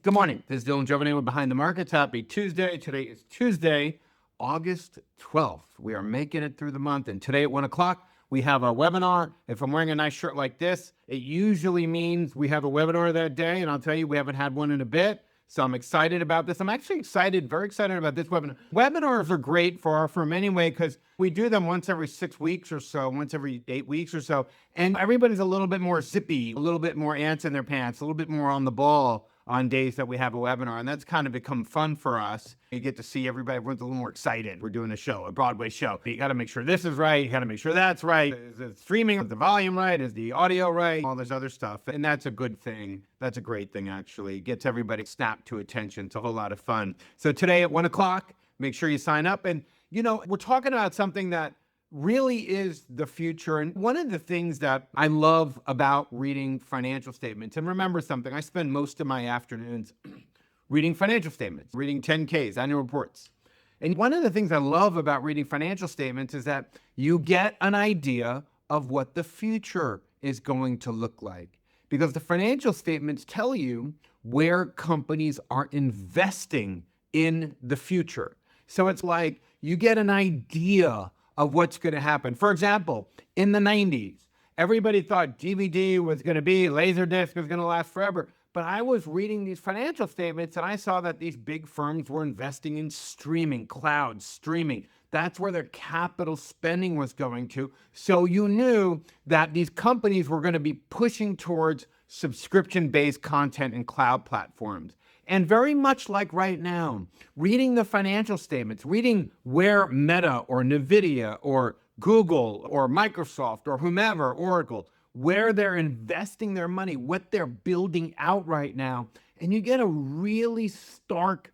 Good morning. This is Dylan Jovine with Behind the Markets. Happy Tuesday. Today is Tuesday, August 12th. We are making it through the month. And today at 1 o'clock, we have a webinar. If I'm wearing a nice shirt like this, it usually means we have a webinar that day. And I'll tell you, we haven't had one in a bit. So I'm excited about this. I'm actually excited, very excited about this webinar. Webinars are great for our firm anyway, because we do them once every 6 weeks or so, once every 8 weeks or so. And everybody's a little bit more zippy, a little bit more ants in their pants, a little bit more on the ball on days that we have a webinar, and that's kind of become fun for us. You get to see everybody, everyone's a little more excited. We're doing a show, a Broadway show. You gotta make sure this is right, you gotta make sure that's right. Is it streaming, is the volume right, is the audio right, all this other stuff. And that's a good thing. That's a great thing, actually. It gets everybody snapped to attention. It's a whole lot of fun. So today at 1 o'clock, make sure you sign up. And we're talking about something that really is the future. And one of the things that I love about reading financial statements, and remember something, I spend most of my afternoons reading financial statements, reading 10Ks, annual reports. And one of the things I love about reading financial statements is that you get an idea of what the future is going to look like. Because the financial statements tell you where companies are investing in the future. So it's like you get an idea of what's going to happen. For example, in the 90s, everybody thought DVD was going to be, Laserdisc was going to last forever. But I was reading these financial statements and I saw that these big firms were investing in streaming, cloud streaming. That's where their capital spending was going to. So you knew that these companies were going to be pushing towards subscription-based content and cloud platforms. And very much like right now, reading the financial statements, reading where Meta or Nvidia or Google or Microsoft or whomever, Oracle, where they're investing their money, what they're building out right now, and you get a really stark,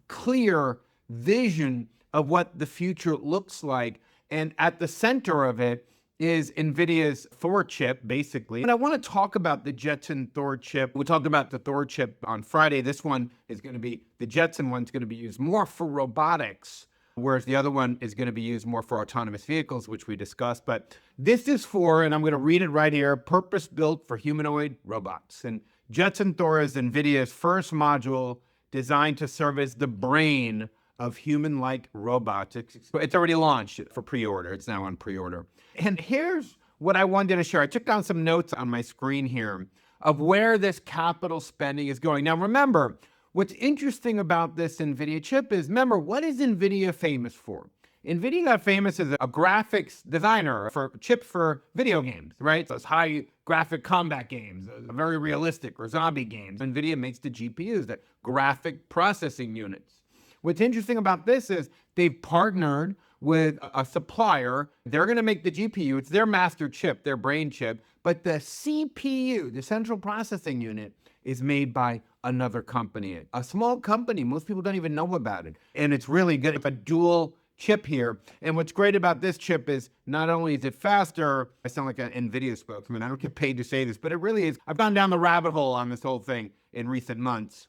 clear vision of what the future looks like. And at the center of it is Nvidia's Thor chip, basically. And I want to talk about the Jetson Thor chip. We'll talk about the Thor chip on Friday. This one is going to be, the Jetson one's going to be used more for robotics, whereas the other one is going to be used more for autonomous vehicles, which we discussed. But this is for, and I'm going to read it right here, purpose-built for humanoid robots. And Jetson Thor is Nvidia's first module designed to serve as the brain of human-like robots. It's already launched for pre-order. It's now on pre-order. And here's what I wanted to share. I took down some notes on my screen here of where this capital spending is going. Now, remember, what's interesting about this NVIDIA chip is, remember, what is NVIDIA famous for? NVIDIA got famous as a graphics designer for chips for video games, right? So it's high graphic combat games, very realistic, or zombie games. NVIDIA makes the GPUs, the graphic processing units. What's interesting about this is they've partnered with a supplier. They're going to make the GPU. It's their master chip, their brain chip. But the CPU, the central processing unit, is made by another company. A small company. Most people don't even know about it. And it's really good. It's a dual chip here. And what's great about this chip is not only is it faster, I sound like an NVIDIA spokesman. I don't get paid to say this, but it really is. I've gone down the rabbit hole on this whole thing in recent months,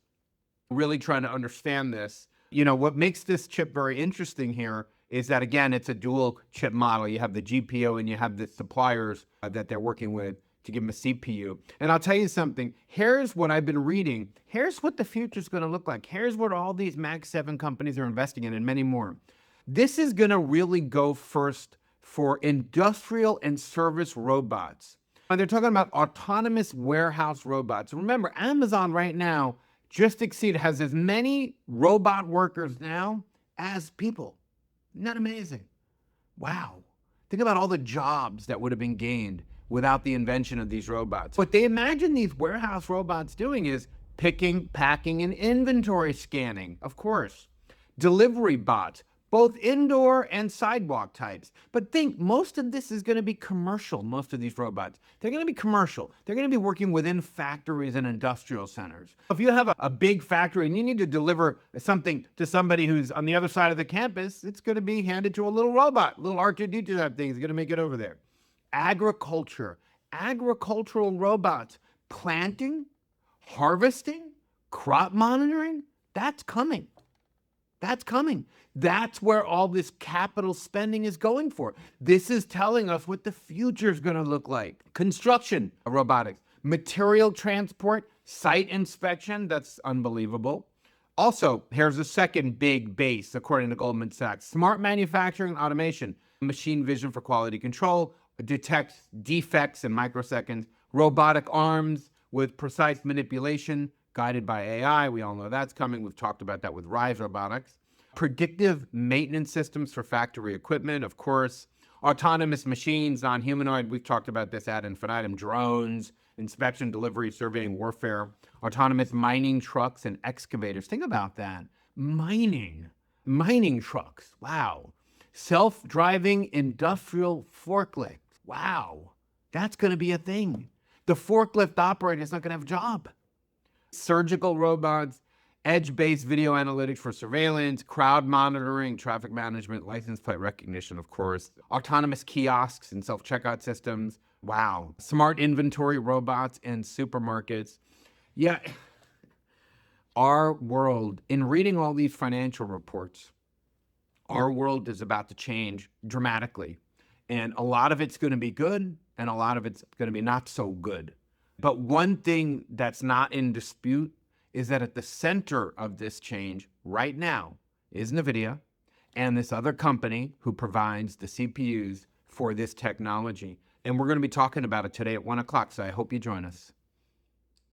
really trying to understand this. What makes this chip very interesting here is that, again, it's a dual chip model. You have the GPU and you have the suppliers that they're working with to give them a CPU. And I'll tell you something, here's what I've been reading. Here's what the future's going to look like. Here's what all these Mag 7 companies are investing in and many more. This is going to really go first for industrial and service robots. And they're talking about autonomous warehouse robots. Remember, Amazon right now has as many robot workers now as people. Isn't that amazing? Wow. Think about all the jobs that would have been gained without the invention of these robots. What they imagine these warehouse robots doing is picking, packing, and inventory scanning, of course. Delivery bots, both indoor and sidewalk types. But think, most of this is going to be commercial, most of these robots. They're going to be commercial. They're going to be working within factories and industrial centers. If you have a big factory and you need to deliver something to somebody who's on the other side of the campus, it's going to be handed to a little robot, little R2-D2 type thing is going to make it over there. Agriculture, agricultural robots, planting, harvesting, crop monitoring, that's coming. That's coming. That's where all this capital spending is going for. This is telling us what the future is going to look like. Construction robotics. Material transport, site inspection, that's unbelievable. Also, here's a second big base, according to Goldman Sachs. Smart manufacturing automation, machine vision for quality control, detects defects in microseconds, robotic arms with precise manipulation, guided by AI. We all know that's coming. We've talked about that with Rise Robotics. Predictive maintenance systems for factory equipment, of course. Autonomous machines, non-humanoid. We've talked about this ad infinitum. Drones, inspection, delivery, surveying, warfare. Autonomous mining trucks and excavators. Think about that. Mining trucks. Wow. Self-driving industrial forklifts. Wow. That's going to be a thing. The forklift operator is not going to have a job. Surgical robots, edge-based video analytics for surveillance, crowd monitoring, traffic management, license plate recognition, of course, autonomous kiosks and self-checkout systems. Wow. Smart inventory robots in supermarkets. Yeah. Our world, in reading all these financial reports, our world is about to change dramatically. And a lot of it's going to be good, and a lot of it's going to be not so good. But one thing that's not in dispute is that at the center of this change right now is Nvidia and this other company who provides the CPUs for this technology. And we're going to be talking about it today at 1 o'clock, so I hope you join us.